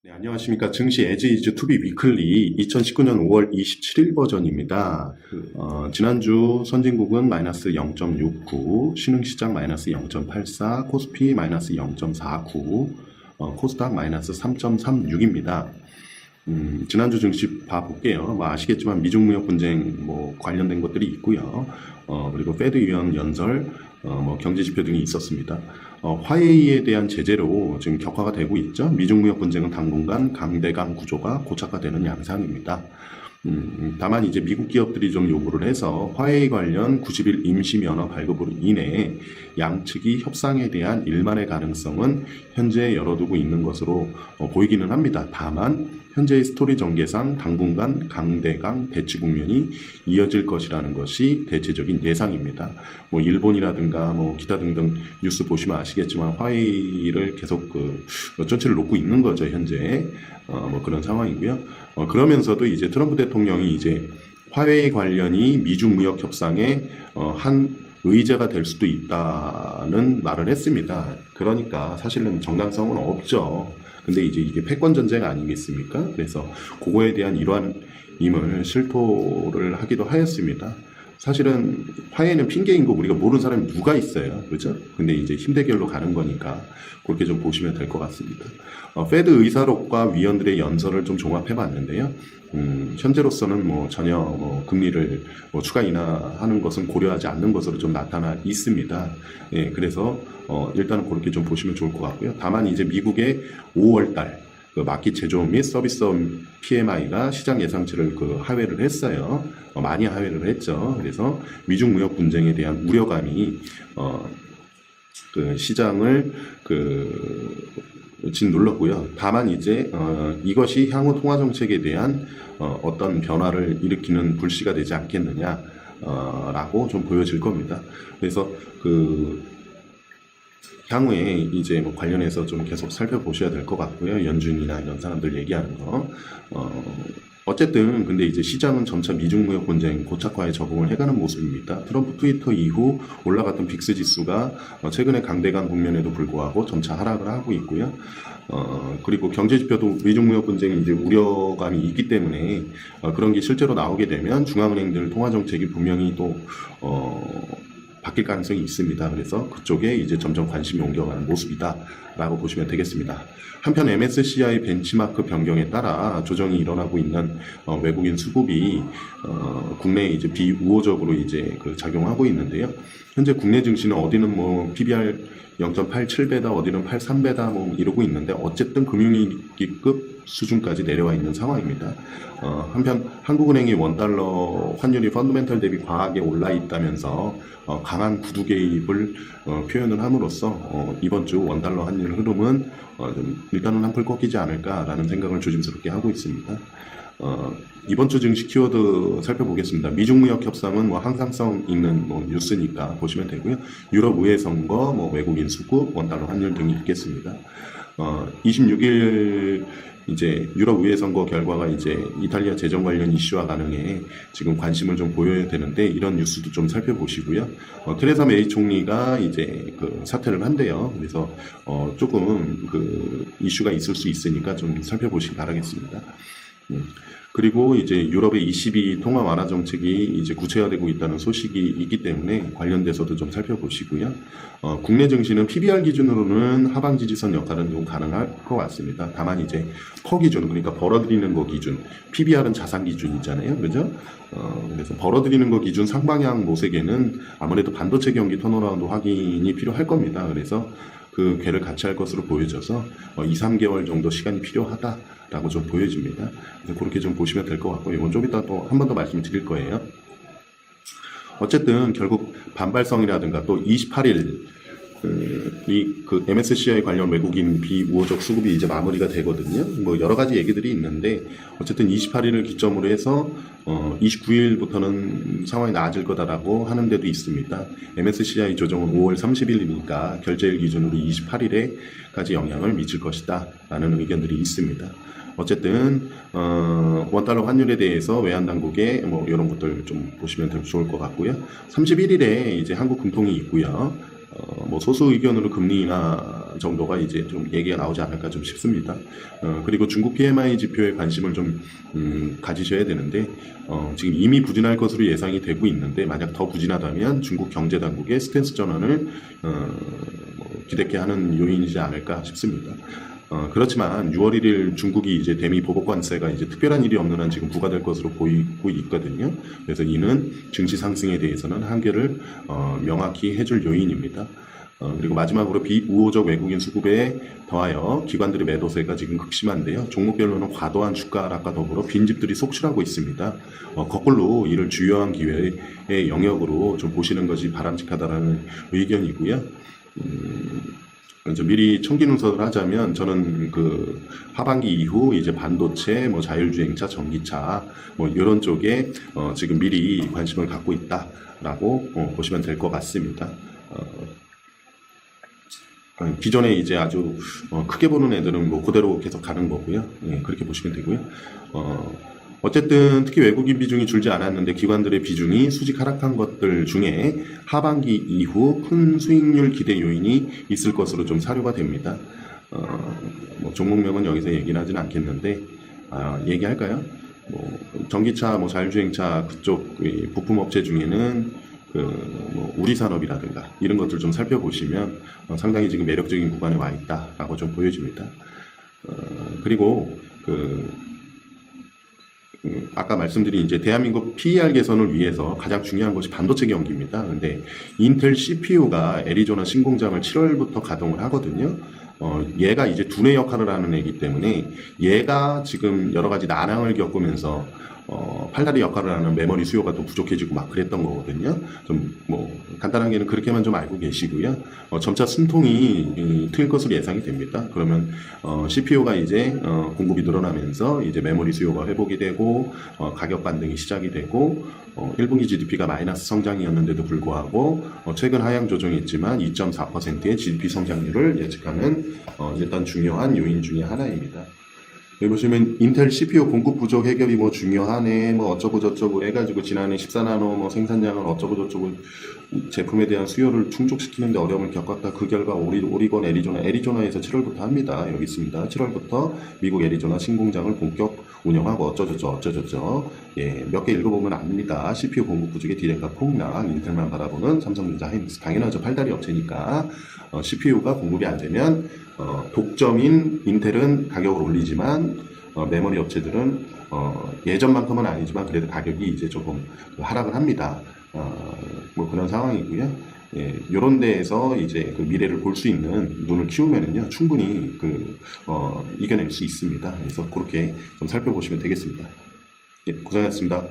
네, 안녕하십니까. 증시 에즈이즈 투비 위클리 2019년 5월 27일 버전입니다. 지난주 선진국은 마이너스 0.69, 신흥시장 마이너스 0.84, 코스피 마이너스 0.49, 코스닥 마이너스 3.36입니다. 지난주 증시 봐볼게요. 아시겠지만 미중 무역 분쟁 관련된 것들이 있고요. 그리고 페드 위원 연설, 경제 지표 등이 있었습니다. 화웨이에 대한 제재로 지금 격화가 되고 있죠. 미중 무역 분쟁은 당분간 강대강 구조가 고착화되는 양상입니다. 다만 이제 미국 기업들이 좀 요구를 해서 화웨이 관련 90일 임시 면허 발급으로 인해 양측이 협상에 대한 일만의 가능성은 현재 열어두고 있는 것으로 보이기는 합니다. 다만 현재의 스토리 전개상 당분간 강대강 대치 국면이 이어질 것이라는 것이 대체적인 예상입니다. 일본이라든가 기타 등등 뉴스 보시면 아시겠지만 화웨이를 계속 전체를 놓고 있는 거죠, 현재. 그런 상황이고요. 그러면서도 이제 트럼프 대통령이 이제 화웨이 관련이 미중 무역 협상의 한 의제가 될 수도 있다는 말을 했습니다. 그러니까 사실은 정당성은 없죠. 근데 이제 이게 패권 전쟁 아니겠습니까? 그래서 그거에 대한 일환임을 실토를 하기도 하였습니다. 사실은 화해는 핑계인 거 우리가 모르는 사람이 누가 있어요. 그죠? 근데 이제 힘 대결로 가는 거니까 그렇게 좀 보시면 될 것 같습니다. 페드 의사록과 위원들의 연설을 좀 종합해 봤는데요. 현재로서는 전혀 금리를 추가 인하하는 것은 고려하지 않는 것으로 좀 나타나 있습니다. 예, 그래서 일단은 그렇게 좀 보시면 좋을 것 같고요. 다만 이제 미국의 5월달 마켓 제조업 및 서비스업 PMI가 시장 예상치를 하회를 했어요. 많이 하회를 했죠. 그래서 미중 무역 분쟁에 대한 우려감이 시장을 짓눌렀고요. 다만 이제 이것이 향후 통화 정책에 대한 어떤 변화를 일으키는 불씨가 되지 않겠느냐 라고 좀 보여질 겁니다. 그래서 향후에 이제 관련해서 좀 계속 살펴보셔야 될 것 같고요. 연준이나 이런 사람들 얘기하는 거. 어쨌든 근데 이제 시장은 점차 미중 무역 분쟁 고착화에 적응을 해가는 모습입니다. 트럼프 트위터 이후 올라갔던 빅스 지수가 최근에 강대강 국면에도 불구하고 점차 하락을 하고 있고요. 그리고 경제 지표도 미중 무역 분쟁에 이제 우려감이 있기 때문에 그런 게 실제로 나오게 되면 중앙은행들 통화 정책이 분명히 또 바뀔 가능성이 있습니다. 그래서 그쪽에 이제 점점 관심이 옮겨가는 모습이다라고 보시면 되겠습니다. 한편 MSCI 벤치마크 변경에 따라 조정이 일어나고 있는 외국인 수급이 국내에 이제 비우호적으로 이제 작용하고 있는데요. 현재 국내 증시는 어디는 PBR 0.87배다, 어디는 83배다 이러고 있는데 어쨌든 금융위기급 수준까지 내려와 있는 상황입니다. 한편 한국은행이 원달러 환율이 펀더멘털 대비 과하게 올라 있다면서 강한 구두 개입을 표현을 함으로써 이번 주 원달러 환율 흐름은 일단은 한풀 꺾이지 않을까라는 생각을 조심스럽게 하고 있습니다. 이번 주 증시 키워드 살펴보겠습니다. 미중 무역 협상은 항상성 있는 뉴스니까 보시면 되고요. 유럽 의회 선거, 외국인 수급, 원달러 환율 등이 있겠습니다. 26일 이제 유럽 의회 선거 결과가 이제 이탈리아 재정 관련 이슈와 가능해 지금 관심을 좀 보여야 되는데 이런 뉴스도 좀 살펴보시고요. 테레사 메이 총리가 이제 사퇴를 한대요. 그래서 조금 이슈가 있을 수 있으니까 좀 살펴보시기 바라겠습니다. 그리고 이제 유럽의 ECB 통화 완화 정책이 이제 구체화되고 있다는 소식이 있기 때문에 관련돼서도 좀 살펴보시고요. 국내 증시는 PBR 기준으로는 하방 지지선 역할은 좀 가능할 것 같습니다. 다만 이제 커 기준, 그러니까 벌어들이는 거 기준, PBR은 자산 기준이잖아요, 그죠? 그래서 벌어들이는 거 기준 상방향 모색에는 아무래도 반도체 경기 턴어라운드 확인이 필요할 겁니다. 그래서 그 궤를 같이 할 것으로 보여져서 2, 3개월 정도 시간이 필요하다라고 좀 보여집니다. 그래서 그렇게 좀 보시면 될 것 같고, 이건 좀 이따 또 한 번 더 말씀을 드릴 거예요. 어쨌든 결국 반발성이라든가 또 28일 MSCI 관련 외국인 비우호적 수급이 이제 마무리가 되거든요. 여러 가지 얘기들이 있는데 어쨌든 28일을 기점으로 해서 29일부터는 상황이 나아질 거다라고 하는 데도 있습니다. MSCI 조정은 5월 30일이니까 결제일 기준으로 28일에까지 영향을 미칠 것이다 라는 의견들이 있습니다. 어쨌든 원달러 환율에 대해서 외환 당국의 이런 것들 좀 보시면 좋을 것 같고요. 31일에 이제 한국 금통이 있고요. 소수 의견으로 금리 인하 정도가 이제 좀 얘기가 나오지 않을까 좀 싶습니다. 그리고 중국 PMI 지표에 관심을 좀 가지셔야 되는데 지금 이미 부진할 것으로 예상이 되고 있는데 만약 더 부진하다면 중국 경제 당국의 스탠스 전환을 기대케 하는 요인이지 않을까 싶습니다. 그렇지만 6월 1일 중국이 이제 대미 보복 관세가 이제 특별한 일이 없는 한 지금 부과될 것으로 보이고 있거든요. 그래서 이는 증시 상승에 대해서는 한계를 명확히 해줄 요인입니다. 그리고 마지막으로 비우호적 외국인 수급에 더하여 기관들의 매도세가 지금 극심한데요. 종목별로는 과도한 주가 하락과 더불어 빈집들이 속출하고 있습니다. 거꾸로 이를 주요한 기회의 영역으로 좀 보시는 것이 바람직하다라는 의견이고요. 미리 청기 눈설을 하자면 저는 그 하반기 이후 이제 반도체, 자율주행차, 전기차 이런 쪽에 지금 미리 관심을 갖고 있다라고 보시면 될 것 같습니다. 기존에 이제 아주 크게 보는 애들은 그대로 계속 가는 거고요. 그렇게 보시면 되고요. 어쨌든 특히 외국인 비중이 줄지 않았는데 기관들의 비중이 수직 하락한 것들 중에 하반기 이후 큰 수익률 기대 요인이 있을 것으로 좀 사료가 됩니다. 종목명은 여기서 얘기는 하진 않겠는데 얘기할까요? 전기차, 자율주행차 그쪽 부품업체 중에는 우리산업이라든가 이런 것들 좀 살펴보시면 상당히 지금 매력적인 구간에 와 있다라고 좀 보여집니다. 그리고 아까 말씀드린 이제 대한민국 PER 개선을 위해서 가장 중요한 것이 반도체 경기입니다. 근데 인텔 CPU가 애리조나 신공장을 7월부터 가동을 하거든요. 얘가 이제 두뇌 역할을 하는 애기 때문에 얘가 지금 여러 가지 난항을 겪으면서 팔다리 역할을 하는 메모리 수요가 또 부족해지고 막 그랬던 거거든요. 좀 간단하게는 그렇게만 좀 알고 계시고요. 점차 숨통이 트일 것으로 예상이 됩니다. 그러면 CPU가 이제 공급이 늘어나면서 이제 메모리 수요가 회복이 되고 가격 반등이 시작이 되고 1분기 GDP가 마이너스 성장이었는데도 불구하고 최근 하향 조정했지만 2.4%의 GDP 성장률을 예측하는 일단 중요한 요인 중에 하나입니다. 여기 보시면 인텔 CPU 공급 부족 해결이 중요하네 어쩌고 저쩌고 해가지고 지난해 14나노 생산량을 어쩌고 저쩌고 제품에 대한 수요를 충족시키는데 어려움을 겪었다. 그 결과 오리건 애리조나에서 7월부터 합니다. 여기 있습니다. 7월부터 미국 애리조나 신공장을 본격 운영하고 어쩌저쩌 몇 개 읽어보면 압니다. CPU 공급 부족의 디램과 폭락, 인텔만 바라보는 삼성전자 하이닉스 당연하죠. 팔다리 업체니까 CPU가 공급이 안 되면 독점인 인텔은 가격을 올리지만 메모리 업체들은 예전만큼은 아니지만 그래도 가격이 이제 조금 하락을 합니다. 그런 상황이고요. 이런 데에서 이제 그 미래를 볼 수 있는 눈을 키우면은요 충분히 이겨낼 수 있습니다. 그래서 그렇게 좀 살펴보시면 되겠습니다. 고생하셨습니다.